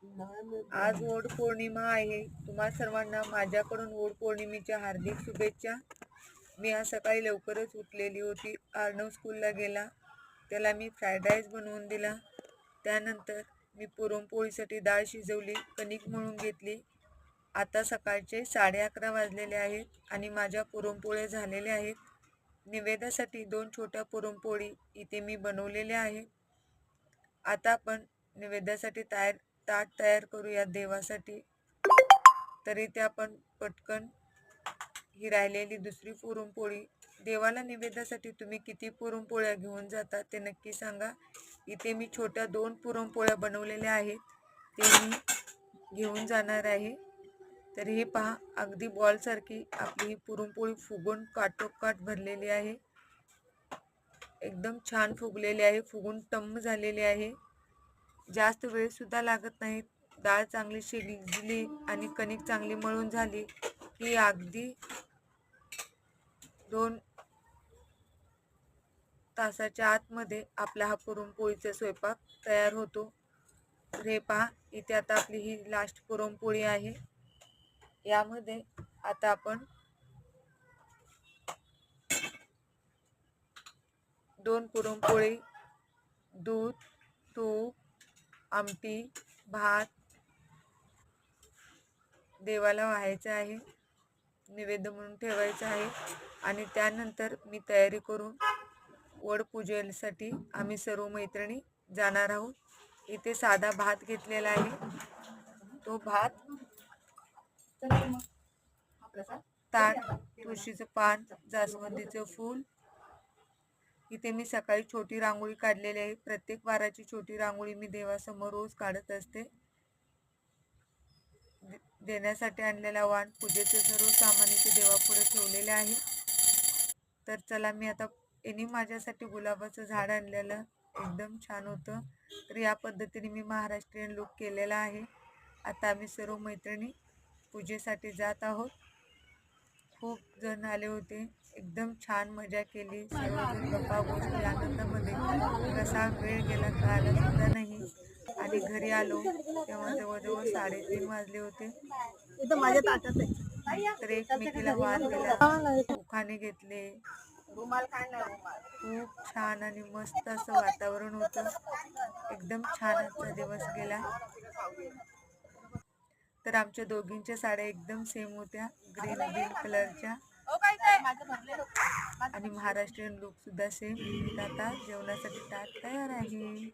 आज वड पौर्णिमा आहे. तुम्हा सर्वांना माझ्याकडून वड पौर्णिमेच्या हार्दिक शुभेच्छा. मी आज सकाळी लवकरच उठलेली होती. अर्णव स्कूलला गेला, त्याला मी फ्राईड राईस बनवून दिला. त्यानंतर मी पुरणपोळीसाठी डाळ शिजवली, कणिक मळून घेतली. आता सकाळचे 11:30 वाजलेले आहेत आणि माझ्या पुरणपोळ्या झालेल्या आहेत. नैवेद्यासाठी 2 छोट्या पुरणपोळी इथे मी बनवलेल्या आहेत. आता आपण नैवेद्यासाठी ताट तयार करूया देवासाठी. तरी ते आपण पटकन ही राहिलेली दुसरी पुरणपोळी देवाला नैवेद्यासाठी तुम्ही किती पुरणपोळ्या घेऊन जाता ते नक्की सांगा. इथे मी छोट्या 2 पुरणपोळ्या बनवलेल्या आहेत, ते मी घेऊन जाणार आहे. तर हे पहा, अगदी बॉलसारखी आपली ही पुरणपोळी फुगून काठोकाठ भरलेली आहे. एकदम छान फुगलेली आहे, फुगून टम्म झालेली आहे. जास्त वेळ सुद्धा लागत नाही. डाळ चांगली शिजली आणि कणिक चांगली मळून झाली की अगदी 2 तासाच्या आतमध्ये आपला हा पुरणपोळीचा स्वयंपाक तयार होतो. तर हे पहा, इथे आता आपली ही लास्ट पुरणपोळी आहे. यामध्ये आता आपण 2 पुरणपोळी, दूध, तूप, आमटी, भात देवाला वाहायचं आहे, नैवेद्य म्हणून ठेवायचं आहे. आणि त्यानंतर मी तयारी करून वड पूजेसाठी आम्ही सर्व मैत्रिणी जाणार आहोत. इथे साधा भात घेतलेला आहे. तो भात, ताट, तुळशीचं पान, जास्वंदीचं फूल. इथे मी सकाळी छोटी रांगोळी काढलेली आहे. प्रत्येक वाराची छोटी रांगोळी मी देवासमोर रोज काढत असते. देण्यासाठी आणलेला वाण, पूजेचे सर्व सामान इथे देवापुढे ठेवलेले आहे. तर चला, मी आता यांनी माझ्यासाठी गुलाबाचं झाड आणलेलं एकदम छान होतं. तर या पद्धतीने मी महाराष्ट्रीयन लुक केलेला आहे. आता आम्ही सर्व मैत्रिणी पूजेसाठी जात आहोत. खूप जण आले होते, एकदम छान मजा केली. सर्वजण गप्पा गोष्टी आनंदामध्ये कसा वेळ गेला कळाला सुद्धा नाही. आणि घरी आलो तेव्हा जवळजवळ 3:30 वाजले होते. तर एकमेकीला वाण दिला, उखाणे घेतले. खूप छान आणि मस्त असं वातावरण होतं. एकदम छान आजचा दिवस गेला. तर आमच्या दोघींच्या साड्या एकदम सेम होत्या, ग्रीन कलरच्या. आणि महाराष्ट्रीयन लुक सुद्धा सेम. आता जेवणासाठी ताट तयार आहे.